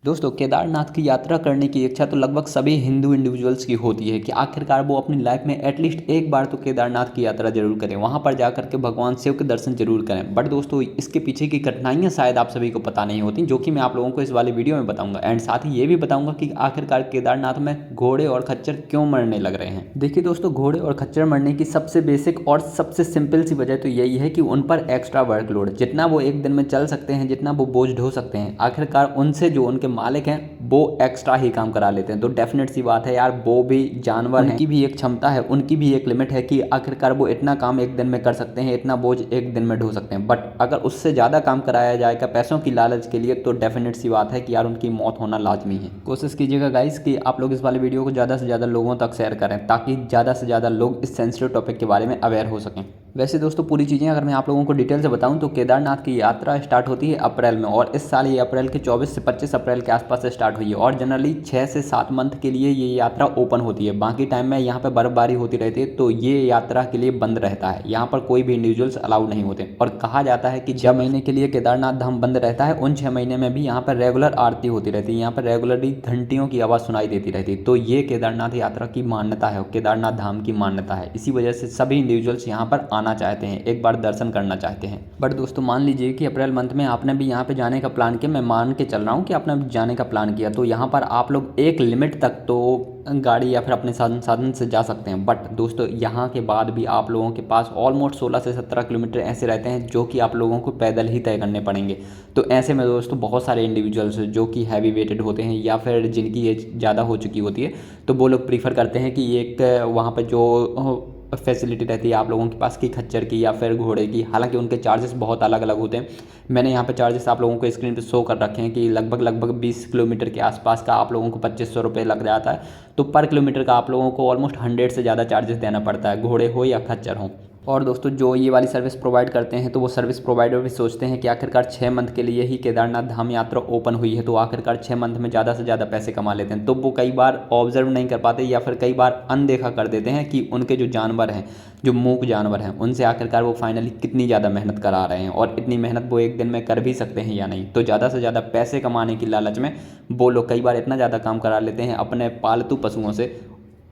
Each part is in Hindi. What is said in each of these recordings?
दोस्तों, केदारनाथ की यात्रा करने की इच्छा तो लगभग सभी हिंदू इंडिविजुअल्स की होती है कि आखिरकार वो अपनी लाइफ में एटलीस्ट एक बार तो केदारनाथ की यात्रा जरूर करें, वहाँ पर जाकर के भगवान शिव के दर्शन जरूर करें। बट दोस्तों, इसके पीछे की कठिनाइयाँ शायद आप सभी को पता नहीं होती, जो कि मैं आप लोगों को इस वाले वीडियो में बताऊंगा। एंड साथ ही ये भी बताऊंगा कि आखिरकार केदारनाथ में घोड़े और खच्चर क्यों मरने लग रहे हैं। देखिए दोस्तों, घोड़े और खच्चर मरने की सबसे बेसिक और सबसे सिंपल सी वजह तो यही है कि उन पर एक्स्ट्रा वर्कलोड, जितना वो एक दिन में चल सकते हैं, जितना वो बोझ ढो सकते हैं, आखिरकार उनसे जो उनके मालिक हैं वो एक्स्ट्रा ही काम करा लेते हैं। तो डेफिनेट सी बात है यार, वो भी जानवर हैं, उनकी भी एक क्षमता है, उनकी भी एक लिमिट है कि आखिरकार वो इतना काम एक दिन में कर सकते हैं, इतना बोझ एक दिन में ढो सकते हैं। बट अगर उससे ज़्यादा काम कराया जाएगा पैसों की लालच के लिए, तो डेफिनेट सी बात है कि यार उनकी मौत होना लाजमी है। कोशिश कीजिएगा गाइस कि आप लोग इस वाले वीडियो को ज़्यादा से ज़्यादा लोगों तक शेयर करें, ताकि ज़्यादा से ज़्यादा लोग इस सेंसिटिव टॉपिक के बारे में अवेयर हो सकें। वैसे दोस्तों, पूरी चीज़ें अगर मैं आप लोगों को डिटेल से बताऊं तो केदारनाथ की यात्रा स्टार्ट होती है अप्रैल में, और इस साल ये अप्रैल के 24 से 25 अप्रैल के आसपास से स्टार्ट हुई है। और जनरली 6 से 7 मंथ के लिए ये यात्रा ओपन होती है। बाकी टाइम में यहाँ पे बर्फबारी होती रहती है, तो ये यात्रा के लिए बंद रहता है। यहाँ पर कोई भी इंडिविजुअल्स अलाउड नहीं होते। और कहा जाता है कि 6 महीने के लिए केदारनाथ धाम बंद रहता है, उन 6 महीने में भी यहाँ पर रेगुलर आरती होती रहती है, यहाँ पर रेगुलरली घंटियों की आवाज़ सुनाई देती रहती है। तो ये केदारनाथ यात्रा की मान्यता है, केदारनाथ धाम की मान्यता है। इसी वजह से सभी इंडिविजुअल्स यहाँ पर आना चाहते हैं, एक बार दर्शन करना चाहते हैं। बट दोस्तों, मान लीजिए कि अप्रैल मंथ में आपने भी यहाँ पे जाने का प्लान किया, मैं मान के चल रहा हूँ कि आपने जाने का प्लान किया, तो यहाँ पर आप लोग एक लिमिट तक तो गाड़ी या फिर अपने साधन से जा सकते हैं। बट दोस्तों, यहाँ के बाद भी आप लोगों के पास ऑलमोस्ट 16 से 17 किलोमीटर ऐसे रहते हैं जो कि आप लोगों को पैदल ही तय करने पड़ेंगे। तो ऐसे में दोस्तों, बहुत सारे इंडिविजुअल्स जो कि हैवी वेटेड होते हैं या फिर जिनकी एज ज़्यादा हो चुकी होती है, तो वो लोग प्रीफर करते हैं कि एक वहाँ पर जो फैसिलिटी रहती है आप लोगों के पास, की खच्चर की या फिर घोड़े की, हालांकि उनके चार्जेस बहुत अलग अलग होते हैं। मैंने यहाँ पे चार्जेस आप लोगों को स्क्रीन पे शो कर रखे हैं कि लगभग 20 किलोमीटर के आसपास का आप लोगों को 2500 रुपये लग जाता है। तो पर किलोमीटर का आप लोगों को ऑलमोस्ट 100 से ज़्यादा चार्जेस देना पड़ता है, घोड़े हो या खच्चर हो। और दोस्तों, जो ये वाली सर्विस प्रोवाइड करते हैं, तो वो सर्विस प्रोवाइडर भी सोचते हैं कि आखिरकार 6 मंथ के लिए ही केदारनाथ धाम यात्रा ओपन हुई है, तो आखिरकार 6 मंथ में ज़्यादा से ज़्यादा पैसे कमा लेते हैं। तो वो कई बार ऑब्जर्व नहीं कर पाते या फिर कई बार अनदेखा कर देते हैं कि उनके जो जानवर हैं, जो मूक जानवर हैं, उनसे आखिरकार वो फाइनली कितनी ज़्यादा मेहनत करा रहे हैं, और इतनी मेहनत वो एक दिन में कर भी सकते हैं या नहीं। तो ज़्यादा से ज़्यादा पैसे कमाने की लालच में वो लोग कई बार इतना ज़्यादा काम करा लेते हैं अपने पालतू पशुओं से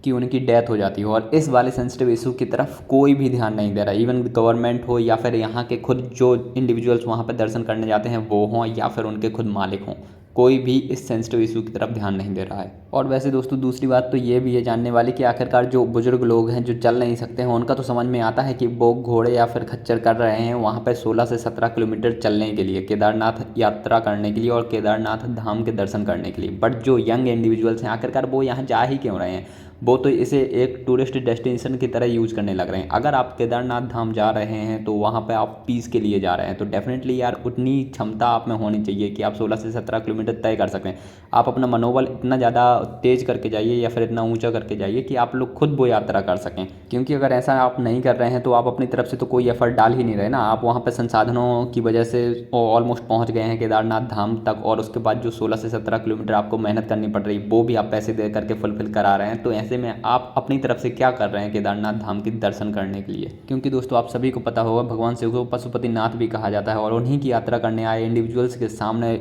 कि उनकी डेथ हो जाती है। और इस वाले सेंसिटिव इशू की तरफ कोई भी ध्यान नहीं दे रहा, इवन गवर्नमेंट हो या फिर यहाँ के खुद जो इंडिविजुअल्स वहाँ पर दर्शन करने जाते हैं वो हों या फिर उनके खुद मालिक हों, कोई भी इस सेंसिटिव इशू की तरफ ध्यान नहीं दे रहा है। और वैसे दोस्तों, दूसरी बात तो ये भी है जानने वाली कि आखिरकार जो बुजुर्ग लोग हैं जो चल नहीं सकते हैं, उनका तो समझ में आता है कि वो घोड़े या फिर खच्चर कर रहे हैं वहाँ पर 16 से 17 किलोमीटर चलने के लिए, केदारनाथ यात्रा करने के लिए और केदारनाथ धाम के दर्शन करने के लिए। बट जो यंग इंडिविजुअल्स हैं, आखिरकार वो यहाँ जा ही क्यों रहे हैं? वो तो इसे एक टूरिस्ट डेस्टिनेशन की तरह यूज़ करने लग रहे हैं। अगर आप केदारनाथ धाम जा रहे हैं तो वहाँ पे आप पीस के लिए जा रहे हैं, तो डेफिनेटली यार उतनी क्षमता आप में होनी चाहिए कि आप 16 से 17 किलोमीटर तय कर सकें। आप अपना मनोबल इतना ज़्यादा तेज करके जाइए या फिर इतना ऊंचा करके जाइए कि आप लोग खुद वो यात्रा कर सकें। क्योंकि अगर ऐसा आप नहीं कर रहे हैं तो आप अपनी तरफ से तो कोई एफर्ट डाल ही नहीं रहे ना। आप वहाँ पर संसाधनों की वजह से ऑलमोस्ट पहुँच गए हैं केदारनाथ धाम तक, और उसके बाद जो 16 से 17 किलोमीटर आपको मेहनत करनी पड़ रही है वो भी आप पैसे दे करके फुलफिल करा रहे हैं। तो ऐसे में आप अपनी तरफ से क्या कर रहे हैं केदारनाथ धाम के दर्शन करने के लिए? क्योंकि दोस्तों, आप सभी को पता होगा भगवान शिव को पशुपतिनाथ भी कहा जाता है, और उन्हीं की यात्रा करने आए इंडिविजुअल्स के सामने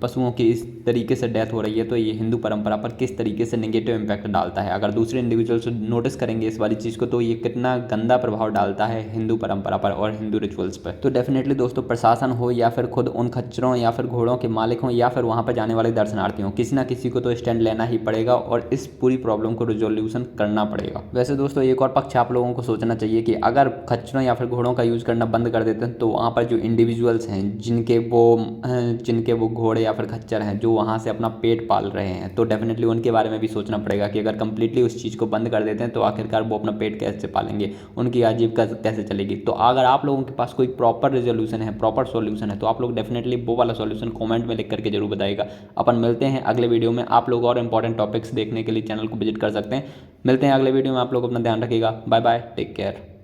पशुओं की इस तरीके से डेथ हो रही है, तो ये हिंदू परंपरा पर किस तरीके से नेगेटिव इम्पैक्ट डालता है। अगर दूसरे इंडिविजुअल्स नोटिस करेंगे इस वाली चीज़ को, तो ये कितना गंदा प्रभाव डालता है हिंदू परंपरा पर और हिंदू रिचुअल्स पर। तो डेफिनेटली दोस्तों, प्रशासन हो या फिर खुद उन खच्चरों या फिर घोड़ों के मालिक हों या फिर वहाँ पर जाने वाले दर्शनार्थी हों, किसी ना किसी को तो स्टैंड लेना ही पड़ेगा और इस पूरी प्रॉब्लम को रिजोल्यूशन करना पड़ेगा। वैसे दोस्तों, एक और पक्ष आप लोगों को सोचना चाहिए कि अगर खच्चरों या फिर घोड़ों का यूज़ करना बंद कर देते हैं, तो वहाँ पर जो इंडिविजुअल्स हैं जिनके वो घोड़े या फिर खच्चर हैं जो वहाँ से अपना पेट पाल रहे हैं, तो डेफिनेटली उनके बारे में भी सोचना पड़ेगा कि अगर कंप्लीटली उस चीज़ को बंद कर देते हैं तो आखिरकार वो अपना पेट कैसे पालेंगे, उनकी आजीविका कैसे चलेगी। तो अगर आप लोगों के पास कोई प्रॉपर रिजोल्यूशन है, प्रॉपर सॉल्यूशन है, तो आप लोग डेफिनेटली वो वाला सॉल्यूशन कमेंट में लिख करके जरूर बताइएगा। अपन मिलते हैं अगले वीडियो में। आप लोग और इंपॉर्टेंट टॉपिक्स देखने के लिए चैनल को विजिट कर सकते हैं। मिलते हैं अगले वीडियो में। आप लोग अपना ध्यान रखिएगा। Bye bye, take care.